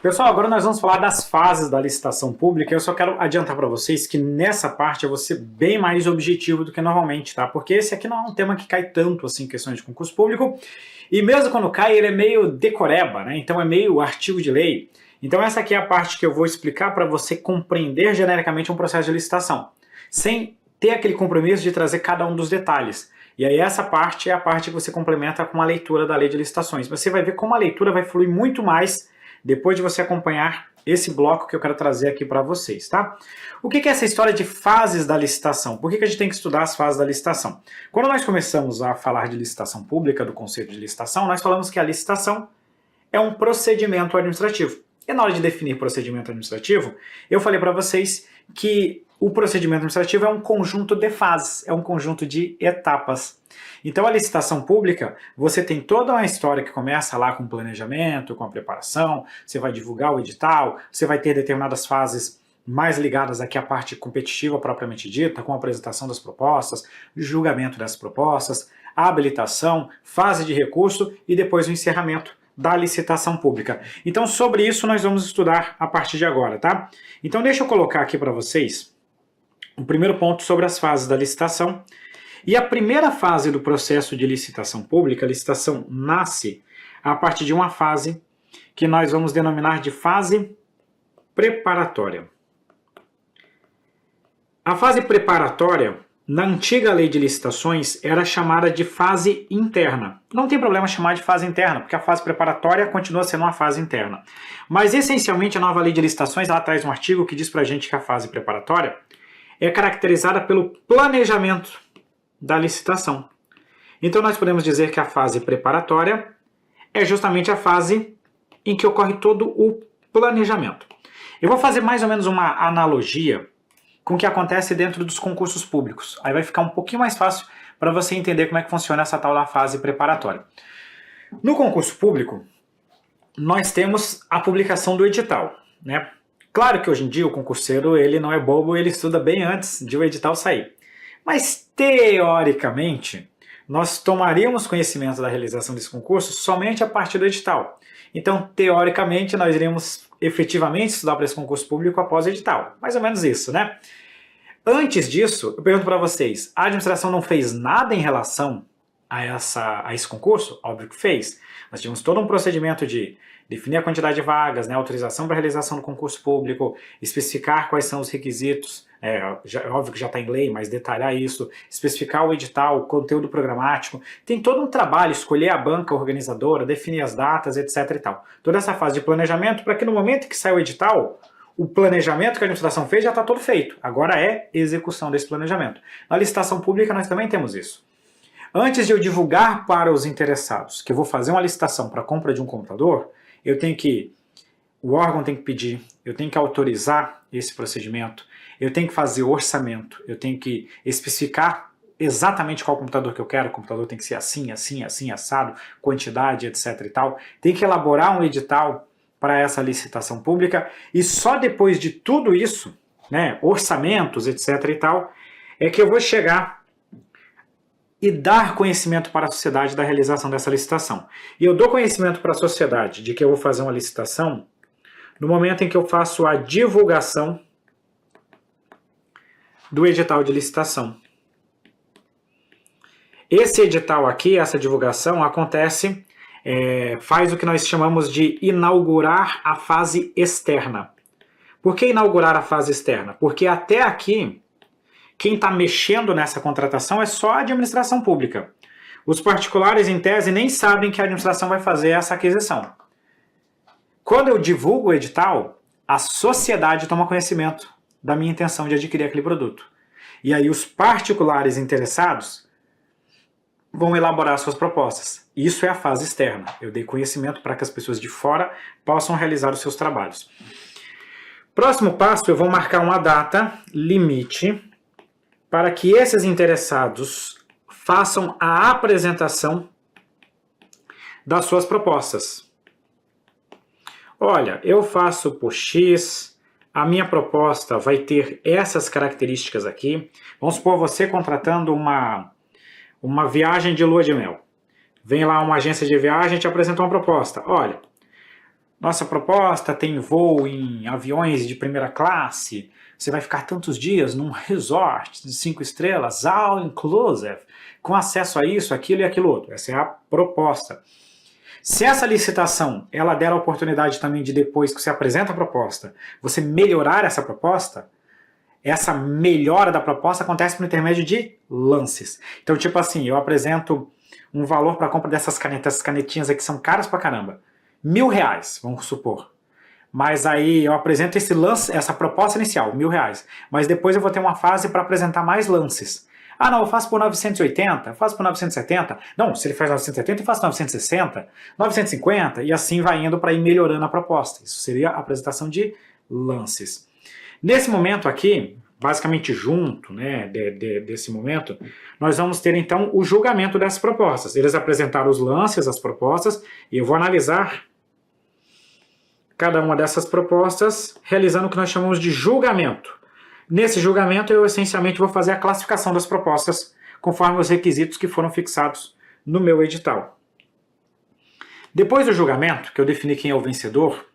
Pessoal, agora nós vamos falar das fases da licitação pública. Eu só quero adiantar para vocês que nessa parte eu vou ser bem mais objetivo do que normalmente, tá? Porque esse aqui não é um tema que cai tanto assim em questões de concurso público, e mesmo quando cai ele é meio decoreba, né? Então é meio artigo de lei. Então essa aqui é a parte que eu vou explicar para você compreender genericamente um processo de licitação, sem ter aquele compromisso de trazer cada um dos detalhes. E aí essa parte é a parte que você complementa com a leitura da lei de licitações. Você vai ver como a leitura vai fluir muito mais depois de você acompanhar esse bloco que eu quero trazer aqui para vocês, tá? O que é essa história de fases da licitação? Por que a gente tem que estudar as fases da licitação? Quando nós começamos a falar de licitação pública, do conceito de licitação, nós falamos que a licitação é um procedimento administrativo. E na hora de definir procedimento administrativo, eu falei para vocês que o procedimento administrativo é um conjunto de fases, é um conjunto de etapas. Então a licitação pública, você tem toda uma história que começa lá com o planejamento, com a preparação, você vai divulgar o edital, você vai ter determinadas fases mais ligadas aqui à parte competitiva propriamente dita, com a apresentação das propostas, julgamento das propostas, a habilitação, fase de recurso e depois o encerramento da licitação pública. Então sobre isso nós vamos estudar a partir de agora, tá? Então deixa eu colocar aqui para vocês o primeiro ponto sobre as fases da licitação. E a primeira fase do processo de licitação pública, a licitação nasce a partir de uma fase que nós vamos denominar de fase preparatória. A fase preparatória, na antiga lei de licitações, era chamada de fase interna. Não tem problema chamar de fase interna, porque a fase preparatória continua sendo uma fase interna. Mas, essencialmente, a nova lei de licitações ela traz um artigo que diz pra gente que a fase preparatória é caracterizada pelo planejamento da licitação. Então nós podemos dizer que a fase preparatória é justamente a fase em que ocorre todo o planejamento. Eu vou fazer mais ou menos uma analogia com o que acontece dentro dos concursos públicos. Aí vai ficar um pouquinho mais fácil para você entender como é que funciona essa tal da fase preparatória. No concurso público, nós temos a publicação do edital, né? Claro que hoje em dia o concurseiro ele não é bobo, ele estuda bem antes de o edital sair. Mas, teoricamente, nós tomaríamos conhecimento da realização desse concurso somente a partir do edital. Então, teoricamente, nós iríamos efetivamente estudar para esse concurso público após o edital. Mais ou menos isso, né? Antes disso, eu pergunto para vocês, a administração não fez nada em relação a esse concurso? Óbvio que fez. Nós tínhamos todo um procedimento de definir a quantidade de vagas, né, autorização para realização do concurso público, especificar quais são os requisitos, óbvio que já está em lei, mas detalhar isso, especificar o edital, o conteúdo programático, tem todo um trabalho, escolher a banca organizadora, definir as datas, etc. e tal. Toda essa fase de planejamento para que no momento que sai o edital, o planejamento que a administração fez já está todo feito. Agora é execução desse planejamento. Na licitação pública nós também temos isso. Antes de eu divulgar para os interessados que eu vou fazer uma licitação para a compra de um computador, o órgão tem que pedir, eu tenho que autorizar esse procedimento, eu tenho que fazer orçamento, eu tenho que especificar exatamente qual computador que eu quero, o computador tem que ser assim, assim, assim, assado, quantidade, etc e tal, tem que elaborar um edital para essa licitação pública e só depois de tudo isso, né, orçamentos, etc e tal, é que eu vou chegar e dar conhecimento para a sociedade da realização dessa licitação. E eu dou conhecimento para a sociedade de que eu vou fazer uma licitação no momento em que eu faço a divulgação do edital de licitação. Esse edital aqui, essa divulgação, acontece, faz o que nós chamamos de inaugurar a fase externa. Por que inaugurar a fase externa? Porque até aqui, quem está mexendo nessa contratação é só a administração pública. Os particulares, em tese, nem sabem que a administração vai fazer essa aquisição. Quando eu divulgo o edital, a sociedade toma conhecimento da minha intenção de adquirir aquele produto. E aí os particulares interessados vão elaborar suas propostas. Isso é a fase externa. Eu dei conhecimento para que as pessoas de fora possam realizar os seus trabalhos. Próximo passo, eu vou marcar uma data limite para que esses interessados façam a apresentação das suas propostas. Olha, eu faço por X, a minha proposta vai ter essas características aqui. Vamos supor você contratando uma viagem de lua de mel. Vem lá uma agência de viagem e te apresenta uma proposta. Olha, nossa proposta tem voo em aviões de primeira classe, você vai ficar tantos dias num resort de 5 estrelas, all inclusive, com acesso a isso, aquilo e aquilo outro. Essa é a proposta. Se essa licitação ela der a oportunidade também de, depois que você apresenta a proposta, você melhorar essa melhora da proposta acontece por intermédio de lances. Então, tipo assim, eu apresento um valor para a compra dessas canetinhas aqui, são caras pra caramba. R$1.000, vamos supor. Mas aí eu apresento esse lance, essa proposta inicial, R$1.000. Mas depois eu vou ter uma fase para apresentar mais lances. Ah, não, eu faço por 980, eu faço por 970. Não, se ele faz 970, eu faço 960, 950, e assim vai indo para ir melhorando a proposta. Isso seria a apresentação de lances. Nesse momento aqui, basicamente junto, né, desse momento, nós vamos ter então o julgamento dessas propostas. Eles apresentaram os lances, as propostas, e eu vou analisar cada uma dessas propostas, realizando o que nós chamamos de julgamento. Nesse julgamento, eu essencialmente vou fazer a classificação das propostas conforme os requisitos que foram fixados no meu edital. Depois do julgamento, que eu defini quem é o vencedor,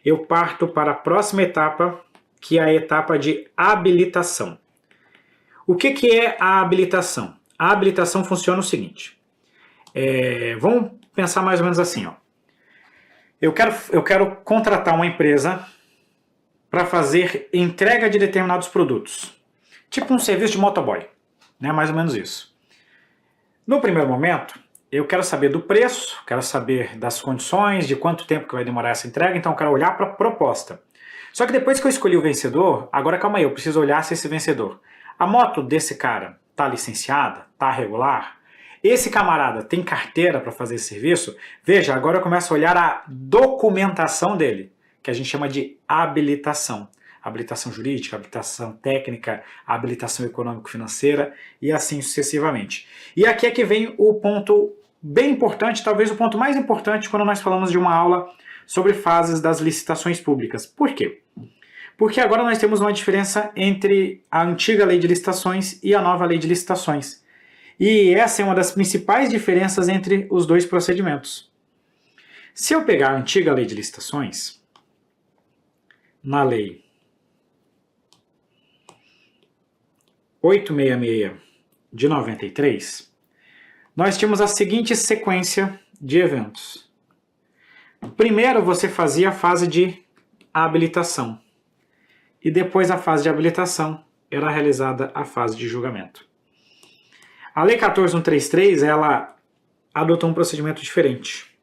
eu parto para a próxima etapa, que é a etapa de habilitação. O que é a habilitação? A habilitação funciona o seguinte. Vamos pensar mais ou menos assim. Ó. Eu quero contratar uma empresa para fazer entrega de determinados produtos. Tipo um serviço de motoboy. Né? Mais ou menos isso. No primeiro momento, eu quero saber do preço, quero saber das condições, de quanto tempo que vai demorar essa entrega, então eu quero olhar para a proposta. Só que depois que eu escolhi o vencedor, agora calma aí, eu preciso olhar se esse vencedor. A moto desse cara está licenciada? Está regular? Esse camarada tem carteira para fazer esse serviço? Veja, agora eu começo a olhar a documentação dele, que a gente chama de habilitação. Habilitação jurídica, habilitação técnica, habilitação econômico-financeira e assim sucessivamente. E aqui é que vem o ponto bem importante, talvez o ponto mais importante quando nós falamos de uma aula sobre fases das licitações públicas. Por quê? Porque agora nós temos uma diferença entre a antiga lei de licitações e a nova lei de licitações. E essa é uma das principais diferenças entre os dois procedimentos. Se eu pegar a antiga lei de licitações, na lei 866 de 93, nós tínhamos a seguinte sequência de eventos. Primeiro você fazia a fase de habilitação e depois da fase de habilitação era realizada a fase de julgamento. A Lei 14.133, ela adotou um procedimento diferente.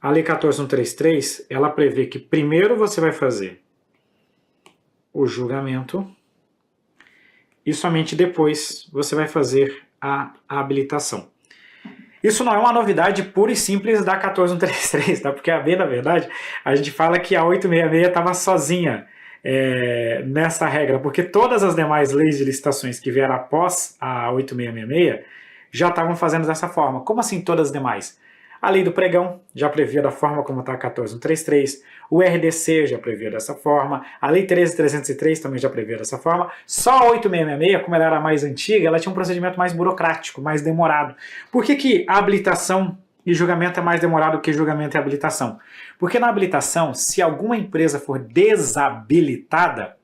A Lei 14.133, ela prevê que primeiro você vai fazer o julgamento e somente depois você vai fazer a habilitação. Isso não é uma novidade pura e simples da 14.133, tá? Porque, bem na verdade, a gente fala que a 866 estava sozinha nessa regra, porque todas as demais leis de licitações que vieram após a 8666 já estavam fazendo dessa forma. Como assim todas as demais? A lei do pregão já previa da forma como está a 14.133, o RDC já previa dessa forma, a lei 13.303 também já previa dessa forma, só a 8666, como ela era mais antiga, ela tinha um procedimento mais burocrático, mais demorado. Por que a habilitação e julgamento é mais demorado que julgamento e habilitação? Porque na habilitação, se alguma empresa for desabilitada,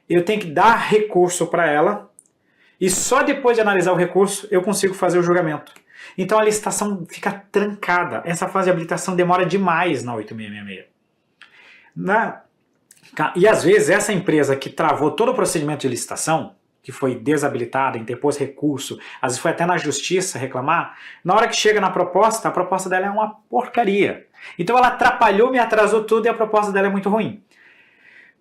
eu tenho que dar recurso para ela e só depois de analisar o recurso eu consigo fazer o julgamento. Então a licitação fica trancada. Essa fase de habilitação demora demais na 8666. E às vezes essa empresa que travou todo o procedimento de licitação, que foi desabilitada, interpôs recurso, às vezes foi até na justiça reclamar, na hora que chega na proposta, a proposta dela é uma porcaria. Então ela atrapalhou, me atrasou tudo e a proposta dela é muito ruim.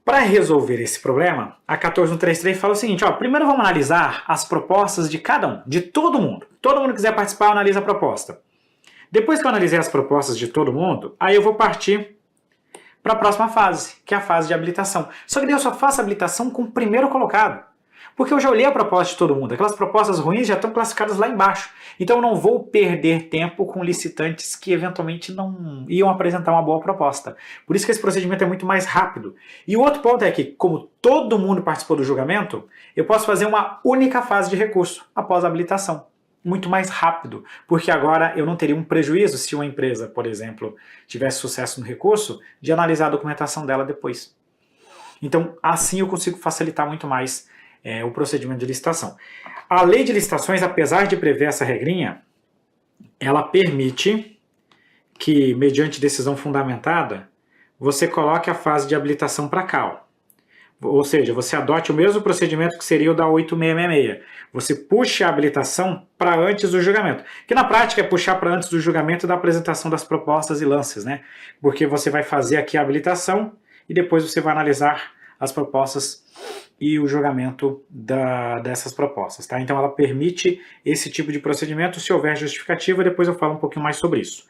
Para resolver esse problema, a 14.133 fala o seguinte, primeiro vamos analisar as propostas de cada um, de todo mundo. Todo mundo que quiser participar, analisa a proposta. Depois que eu analisei as propostas de todo mundo, aí eu vou partir para a próxima fase, que é a fase de habilitação. Só que daí eu só faço a habilitação com o primeiro colocado. Porque eu já olhei a proposta de todo mundo. Aquelas propostas ruins já estão classificadas lá embaixo. Então eu não vou perder tempo com licitantes que eventualmente não iam apresentar uma boa proposta. Por isso que esse procedimento é muito mais rápido. E o outro ponto é que, como todo mundo participou do julgamento, eu posso fazer uma única fase de recurso após a habilitação. muito mais rápido, porque agora eu não teria um prejuízo se uma empresa, por exemplo, tivesse sucesso no recurso, de analisar a documentação dela depois. Então, assim eu consigo facilitar muito mais o procedimento de licitação. A lei de licitações, apesar de prever essa regrinha, ela permite que, mediante decisão fundamentada, você coloque a fase de habilitação para cá. Ou seja, você adote o mesmo procedimento que seria o da 8666. Você puxa a habilitação para antes do julgamento. Que na prática é puxar para antes do julgamento da apresentação das propostas e lances, né? Porque você vai fazer aqui a habilitação e depois você vai analisar as propostas e o julgamento dessas propostas, tá? Então ela permite esse tipo de procedimento se houver justificativa, depois eu falo um pouquinho mais sobre isso.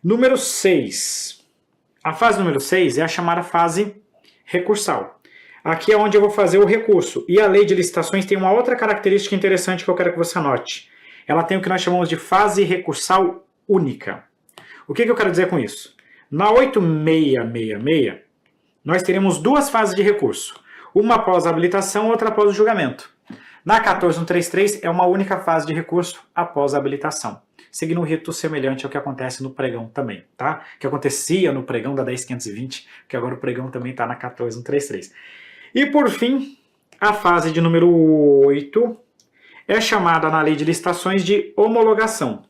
Número 6. A fase número 6 é a chamada fase recursal. Aqui é onde eu vou fazer o recurso. E a lei de licitações tem uma outra característica interessante que eu quero que você anote. Ela tem o que nós chamamos de fase recursal única. O que eu quero dizer com isso? Na 8666, nós teremos duas fases de recurso. Uma após a habilitação, outra após o julgamento. Na 14133 é uma única fase de recurso após a habilitação, seguindo um rito semelhante ao que acontece no pregão também, tá? Que acontecia no pregão da 10520, que agora o pregão também está na 14133. E por fim, a fase de número 8 é chamada na lei de licitações de homologação.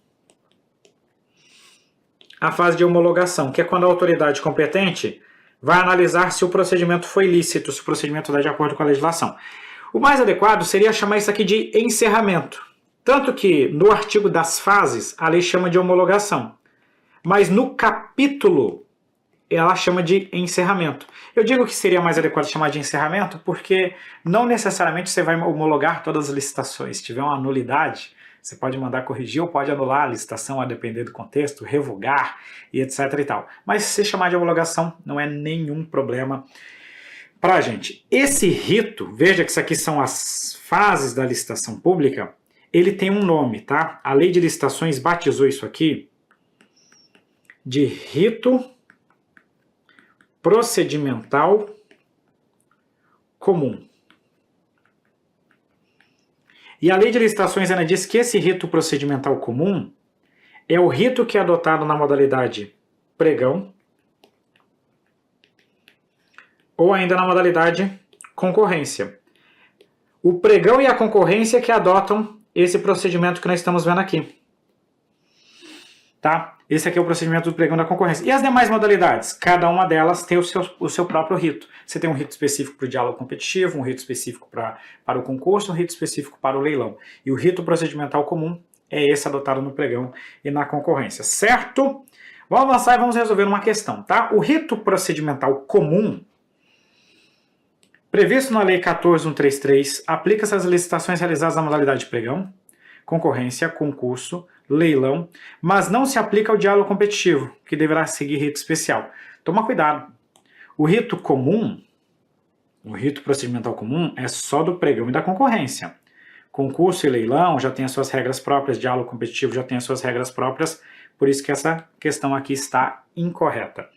A fase de homologação, que é quando a autoridade competente vai analisar se o procedimento foi lícito, se o procedimento está de acordo com a legislação. O mais adequado seria chamar isso aqui de encerramento. Tanto que no artigo das fases a lei chama de homologação, mas no capítulo ela chama de encerramento. Eu digo que seria mais adequado chamar de encerramento porque não necessariamente você vai homologar todas as licitações. Se tiver uma nulidade, você pode mandar corrigir ou pode anular a licitação a depender do contexto, revogar e etc e tal. Mas se chamar de homologação não é nenhum problema para a gente. Esse rito, veja que isso aqui são as fases da licitação pública, ele tem um nome, tá? A lei de licitações batizou isso aqui de rito procedimental comum. E a lei de licitações ela diz que esse rito procedimental comum é o rito que é adotado na modalidade pregão ou ainda na modalidade concorrência. O pregão e a concorrência que adotam esse procedimento que nós estamos vendo aqui. Tá? Esse aqui é o procedimento do pregão da concorrência. E as demais modalidades? Cada uma delas tem o seu próprio rito. Você tem um rito específico para o diálogo competitivo, um rito específico para o concurso, um rito específico para o leilão. E o rito procedimental comum é esse adotado no pregão e na concorrência. Certo? Vamos avançar e vamos resolver uma questão. Tá? O rito procedimental comum, previsto na Lei 14.133, aplica-se às licitações realizadas na modalidade pregão, concorrência, concurso, leilão, mas não se aplica ao diálogo competitivo, que deverá seguir rito especial. Toma cuidado. O rito comum, o rito procedimental comum, é só do pregão e da concorrência. Concurso e leilão já tem as suas regras próprias, diálogo competitivo já tem as suas regras próprias, por isso que essa questão aqui está incorreta.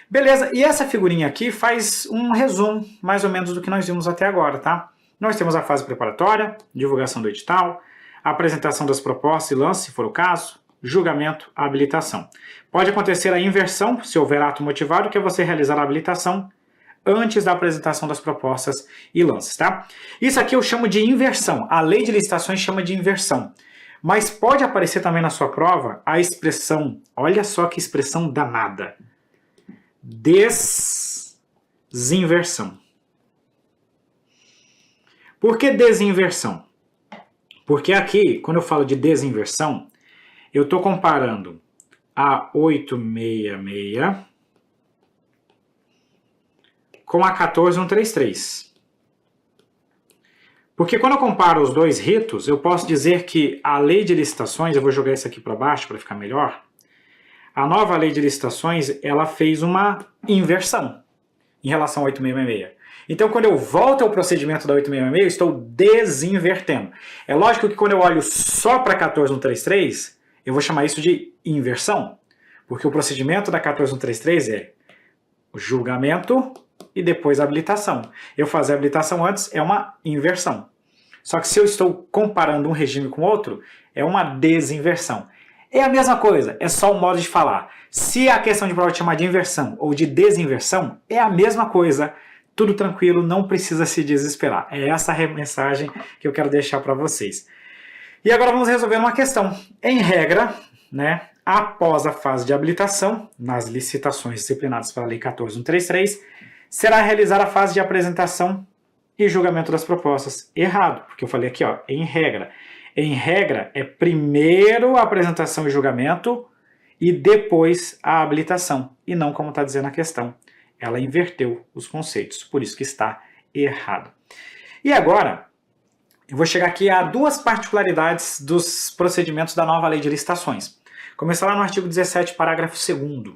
Beleza, e essa figurinha aqui faz um resumo, mais ou menos, do que nós vimos até agora, tá? Nós temos a fase preparatória, divulgação do edital, a apresentação das propostas e lance, se for o caso, julgamento, habilitação. Pode acontecer a inversão, se houver ato motivado, que é você realizar a habilitação antes da apresentação das propostas e lances, tá? Isso aqui eu chamo de inversão. A lei de licitações chama de inversão. Mas pode aparecer também na sua prova a expressão, olha só que expressão danada, desinversão. Por que desinversão? Porque aqui, quando eu falo de desinversão, eu estou comparando a 866 com a 14133. Porque quando eu comparo os dois ritos, eu posso dizer que a lei de licitações, eu vou jogar isso aqui para baixo para ficar melhor, a nova lei de licitações, ela fez uma inversão em relação ao 8666. Então, quando eu volto ao procedimento da 8666, eu estou desinvertendo. É lógico que quando eu olho só para 14133, eu vou chamar isso de inversão, porque o procedimento da 14133 é o julgamento e depois a habilitação. Eu fazer a habilitação antes é uma inversão. Só que se eu estou comparando um regime com outro, é uma desinversão. É a mesma coisa, é só um modo de falar. Se a questão de prova te chamar de inversão ou de desinversão, é a mesma coisa. Tudo tranquilo, não precisa se desesperar. É essa a mensagem que eu quero deixar para vocês. E agora vamos resolver uma questão. Em regra, né, após a fase de habilitação, nas licitações disciplinadas pela Lei 14.133, será realizada a fase de apresentação e julgamento das propostas. Errado, porque eu falei aqui, ó, em regra. Em regra, é primeiro a apresentação e julgamento e depois a habilitação. E não como está dizendo a questão. Ela inverteu os conceitos, por isso que está errado. E agora, eu vou chegar aqui a duas particularidades dos procedimentos da nova lei de licitações. Começar lá no artigo 17, parágrafo 2º.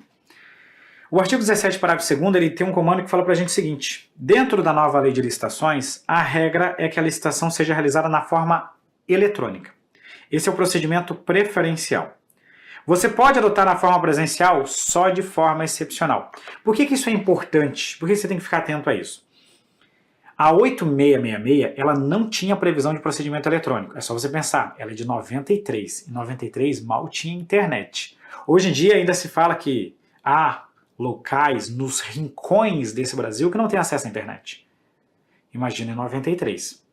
O artigo 17, parágrafo 2º, ele tem um comando que fala para a gente o seguinte: dentro da nova lei de licitações, a regra é que a licitação seja realizada na forma eletrônica. Esse é o procedimento preferencial. Você pode adotar a forma presencial só de forma excepcional. Por que isso é importante? Por que você tem que ficar atento a isso? A 8666, ela não tinha previsão de procedimento eletrônico. É só você pensar, ela é de 93. Em 93 mal tinha internet. Hoje em dia ainda se fala que há locais nos rincões desse Brasil que não tem acesso à internet. Imagina em 93.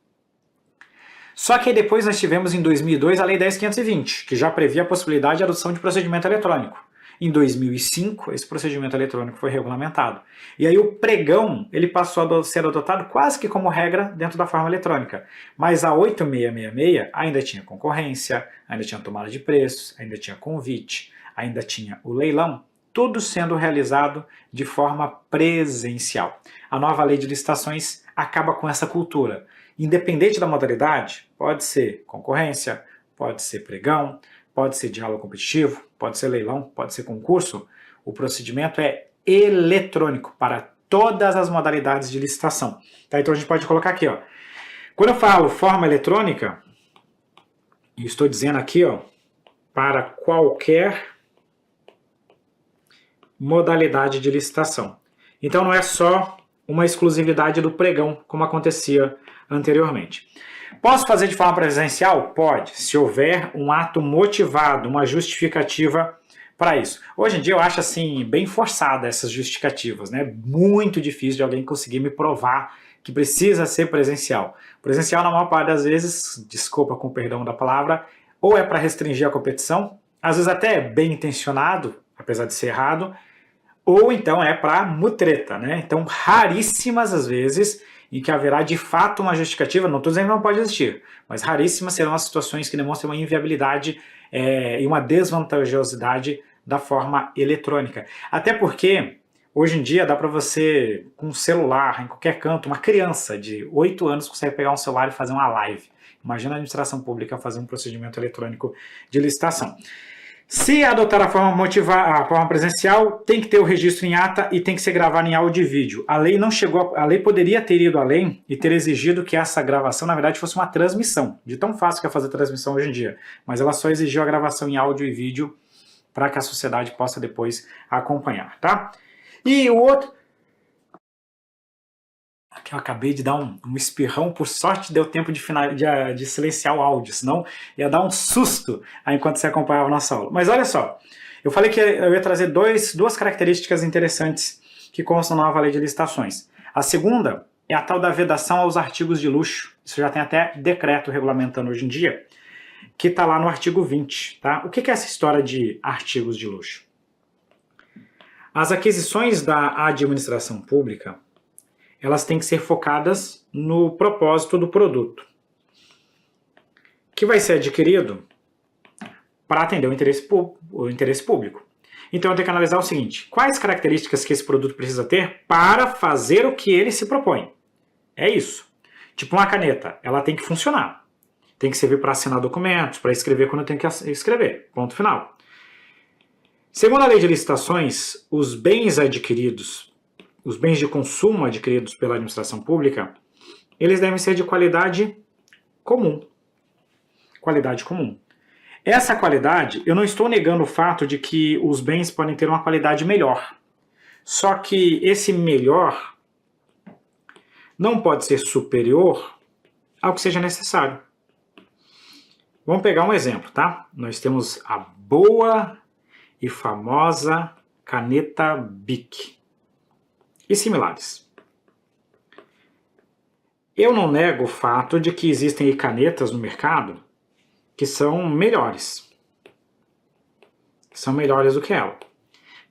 Só que aí depois nós tivemos em 2002 a Lei 10.520, que já previa a possibilidade de adoção de procedimento eletrônico. Em 2005, esse procedimento eletrônico foi regulamentado. E aí o pregão ele passou a ser adotado quase que como regra dentro da forma eletrônica. Mas a 8666 ainda tinha concorrência, ainda tinha tomada de preços, ainda tinha convite, ainda tinha o leilão, tudo sendo realizado de forma presencial. A nova lei de licitações acaba com essa cultura. Independente da modalidade, pode ser concorrência, pode ser pregão, pode ser diálogo competitivo, pode ser leilão, pode ser concurso, o procedimento é eletrônico para todas as modalidades de licitação. Tá? Então a gente pode colocar aqui, ó. Quando eu falo forma eletrônica, eu estou dizendo aqui, ó, para qualquer modalidade de licitação. Então não é só uma exclusividade do pregão, como acontecia anteriormente. Posso fazer de forma presencial? Pode, se houver um ato motivado, uma justificativa para isso. Hoje em dia eu acho assim bem forçada essas justificativas, né? Muito difícil de alguém conseguir me provar que precisa ser presencial. Presencial na maior parte das vezes, desculpa com o perdão da palavra, ou é para restringir a competição, às vezes até bem intencionado, apesar de ser errado, ou então é para mutreta, né? Então raríssimas as vezes em que haverá de fato uma justificativa, não estou dizendo que não pode existir, mas raríssimas serão as situações que demonstram uma inviabilidade e uma desvantajosidade da forma eletrônica. Até porque, hoje em dia, dá para você, com um celular, em qualquer canto, uma criança de 8 anos consegue pegar um celular e fazer uma live. Imagina a administração pública fazer um procedimento eletrônico de licitação. Se adotar a forma presencial, tem que ter o registro em ata e tem que ser gravado em áudio e vídeo. A lei não chegou, a lei poderia ter ido além e ter exigido que essa gravação, na verdade, fosse uma transmissão, de tão fácil que é fazer transmissão hoje em dia. Mas ela só exigiu a gravação em áudio e vídeo para que a sociedade possa depois acompanhar, tá? E o outro... Aqui eu acabei de dar um espirrão, por sorte deu tempo de silenciar o áudio, senão ia dar um susto enquanto você acompanhava a nossa aula. Mas olha só, eu falei que eu ia trazer duas características interessantes que constam na nova lei de licitações. A segunda é a tal da vedação aos artigos de luxo. Isso já tem até decreto regulamentando hoje em dia, que está lá no artigo 20. Tá? O que é essa história de artigos de luxo? As aquisições da administração pública, elas têm que ser focadas no propósito do produto, que vai ser adquirido para atender o interesse público. Então eu tenho que analisar o seguinte: quais características que esse produto precisa ter para fazer o que ele se propõe? É isso. Tipo uma caneta, ela tem que funcionar. Tem que servir para assinar documentos, para escrever quando eu tenho que escrever. Ponto final. Segundo a lei de licitações, os bens adquiridos, os bens de consumo adquiridos pela administração pública, eles devem ser de qualidade comum. Qualidade comum. Essa qualidade, eu não estou negando o fato de que os bens podem ter uma qualidade melhor. Só que esse melhor não pode ser superior ao que seja necessário. Vamos pegar um exemplo, tá? Nós temos a boa e famosa caneta Bic e similares. Eu não nego o fato de que existem canetas no mercado que são melhores. São melhores do que ela.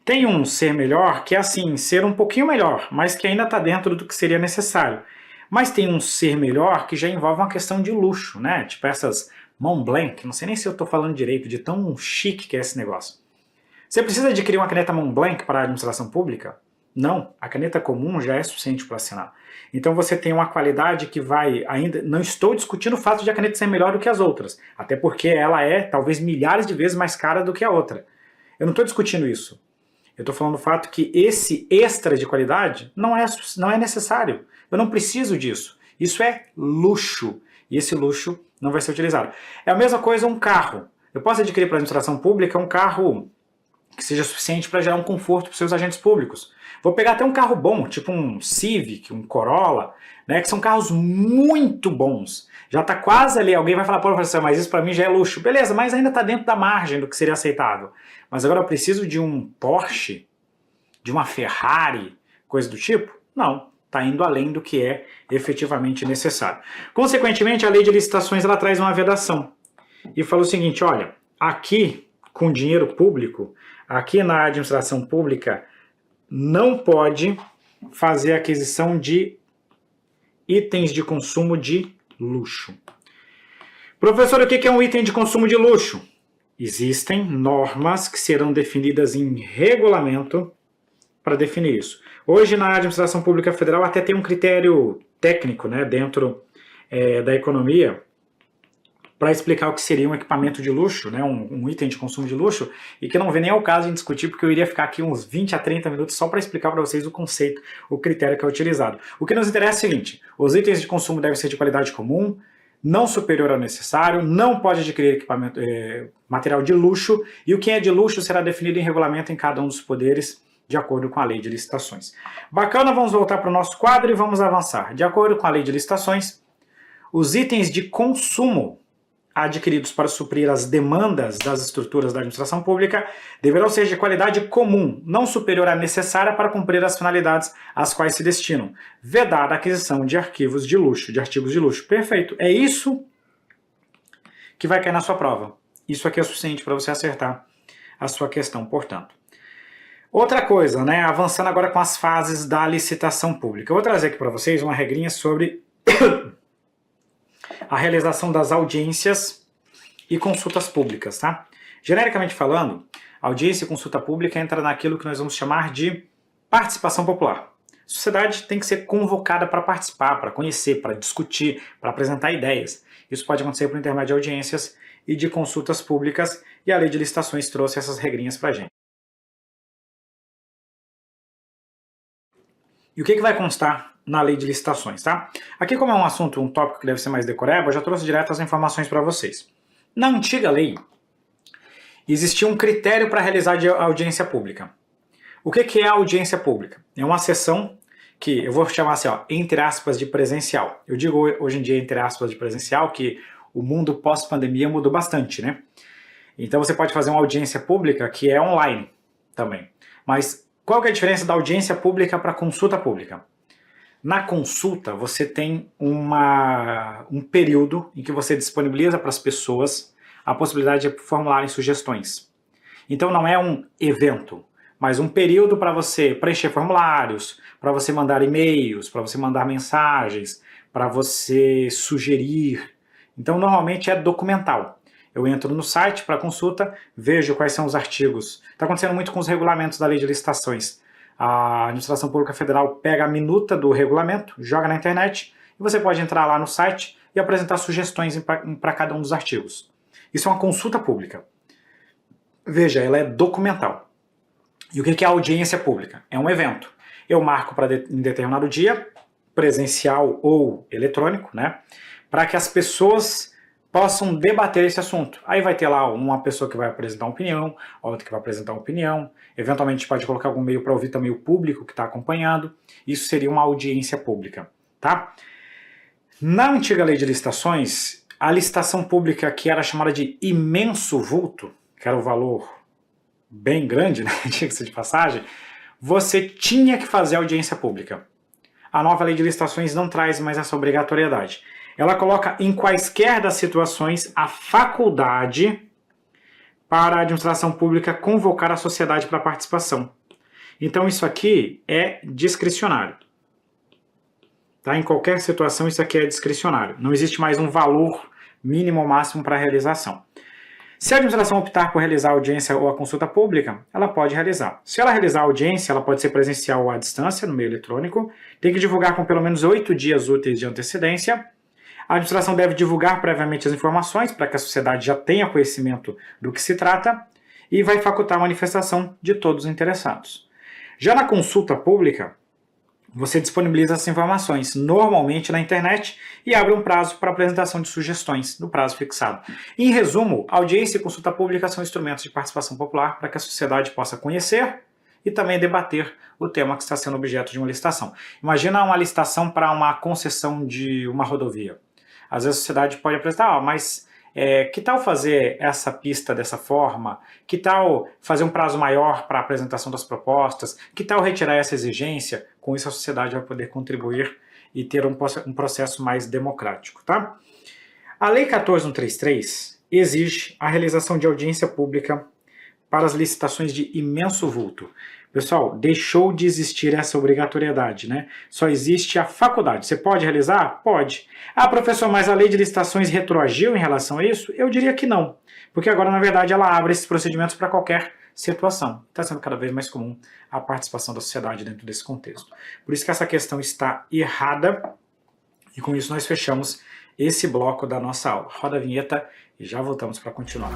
Tem um ser melhor que é assim, ser um pouquinho melhor, mas que ainda está dentro do que seria necessário. Mas tem um ser melhor que já envolve uma questão de luxo, né? Tipo essas Montblanc, não sei nem se eu estou falando direito de tão chique que é esse negócio. Você precisa adquirir uma caneta Montblanc para a administração pública? Não, a caneta comum já é suficiente para assinar. Então você tem uma qualidade que vai ainda... Não estou discutindo o fato de a caneta ser melhor do que as outras, até porque ela é talvez milhares de vezes mais cara do que a outra. Eu não estou discutindo isso. Eu estou falando do fato que esse extra de qualidade não é necessário. Eu não preciso disso. Isso é luxo. E esse luxo não vai ser utilizado. É a mesma coisa um carro. Eu posso adquirir para a administração pública um carro que seja suficiente para gerar um conforto para os seus agentes públicos. Vou pegar até um carro bom, tipo um Civic, um Corolla, né, que são carros muito bons. Já está quase ali, alguém vai falar, pô, professor, mas isso para mim já é luxo. Beleza, mas ainda está dentro da margem do que seria aceitável. Mas agora eu preciso de um Porsche, de uma Ferrari, coisa do tipo? Não, está indo além do que é efetivamente necessário. Consequentemente, a lei de licitações ela traz uma vedação. E fala o seguinte, olha, aqui, com dinheiro público, aqui na administração pública, não pode fazer aquisição de itens de consumo de luxo. Professor, o que é um item de consumo de luxo? Existem normas que serão definidas em regulamento para definir isso. Hoje, na administração pública federal, até tem um critério técnico, né, dentro da economia, para explicar o que seria um equipamento de luxo, né, um item de consumo de luxo, e que não vem nem ao caso em discutir, porque eu iria ficar aqui uns 20 a 30 minutos só para explicar para vocês o conceito, o critério que é utilizado. O que nos interessa é o seguinte, os itens de consumo devem ser de qualidade comum, não superior ao necessário, não pode adquirir equipamento, material de luxo, e o que é de luxo será definido em regulamento em cada um dos poderes, de acordo com a lei de licitações. Bacana, vamos voltar para o nosso quadro e vamos avançar. De acordo com a lei de licitações, os itens de consumo adquiridos para suprir as demandas das estruturas da administração pública deverão ser de qualidade comum, não superior à necessária para cumprir as finalidades às quais se destinam, vedada a aquisição de arquivos de luxo, de artigos de luxo. Perfeito. É isso que vai cair na sua prova. Isso aqui é suficiente para você acertar a sua questão, portanto. Outra coisa, né, avançando agora com as fases da licitação pública. Eu vou trazer aqui para vocês uma regrinha sobre a realização das audiências e consultas públicas, tá? Genericamente falando, audiência e consulta pública entra naquilo que nós vamos chamar de participação popular. A sociedade tem que ser convocada para participar, para conhecer, para discutir, para apresentar ideias. Isso pode acontecer por intermédio de audiências e de consultas públicas, e a lei de licitações trouxe essas regrinhas para a gente. E o que vai constar na lei de licitações, tá? Aqui, como é um assunto, um tópico que deve ser mais decoreba, eu já trouxe direto as informações para vocês. Na antiga lei, existia um critério para realizar a audiência pública. O que é a audiência pública? É uma sessão que eu vou chamar assim, ó, entre aspas, de presencial. Eu digo hoje em dia entre aspas de presencial, que o mundo pós-pandemia mudou bastante, né? Então você pode fazer uma audiência pública que é online também. Mas qual que é a diferença da audiência pública para a consulta pública? Na consulta, você tem um período em que você disponibiliza para as pessoas a possibilidade de formularem sugestões. Então não é um evento, mas um período para você preencher formulários, para você mandar e-mails, para você mandar mensagens, para você sugerir. Então normalmente é documental. Eu entro no site para consulta, vejo quais são os artigos. Está acontecendo muito com os regulamentos da lei de licitações. A administração pública federal pega a minuta do regulamento, joga na internet, e você pode entrar lá no site e apresentar sugestões para cada um dos artigos. Isso é uma consulta pública. Veja, ela é documental. E o que é a audiência pública? É um evento. Eu marco em determinado dia, presencial ou eletrônico, né, para que as pessoas possam debater esse assunto. Aí vai ter lá uma pessoa que vai apresentar uma opinião, outra que vai apresentar uma opinião, eventualmente a gente pode colocar algum meio para ouvir também o público que está acompanhando. Isso seria uma audiência pública, tá? Na antiga lei de licitações, a licitação pública que era chamada de imenso vulto, que era o valor bem grande, né, diga-se de passagem, você tinha que fazer audiência pública. A nova lei de licitações não traz mais essa obrigatoriedade. Ela coloca em quaisquer das situações a faculdade para a administração pública convocar a sociedade para participação. Então isso aqui é discricionário. Tá? Em qualquer situação isso aqui é discricionário. Não existe mais um valor mínimo ou máximo para a realização. Se a administração optar por realizar a audiência ou a consulta pública, ela pode realizar. Se ela realizar a audiência, ela pode ser presencial ou à distância, no meio eletrônico, tem que divulgar com pelo menos 8 dias úteis de antecedência. A administração deve divulgar previamente as informações para que a sociedade já tenha conhecimento do que se trata e vai facultar a manifestação de todos os interessados. Já na consulta pública, você disponibiliza essas informações normalmente na internet e abre um prazo para apresentação de sugestões no prazo fixado. Em resumo, audiência e consulta pública são instrumentos de participação popular para que a sociedade possa conhecer e também debater o tema que está sendo objeto de uma licitação. Imagina uma licitação para uma concessão de uma rodovia. Às vezes a sociedade pode apresentar, mas que tal fazer essa pista dessa forma? Que tal fazer um prazo maior para a apresentação das propostas? Que tal retirar essa exigência? Com isso a sociedade vai poder contribuir e ter um processo mais democrático. Tá? A Lei 14.133 exige a realização de audiência pública para as licitações de imenso vulto. Pessoal, deixou de existir essa obrigatoriedade, né? Só existe a faculdade. Você pode realizar? Pode. Ah, professor, mas a lei de licitações retroagiu em relação a isso? Eu diria que não, porque agora, na verdade, ela abre esses procedimentos para qualquer situação. Está sendo cada vez mais comum a participação da sociedade dentro desse contexto. Por isso que essa questão está errada, e com isso nós fechamos esse bloco da nossa aula. Roda a vinheta e já voltamos para continuar.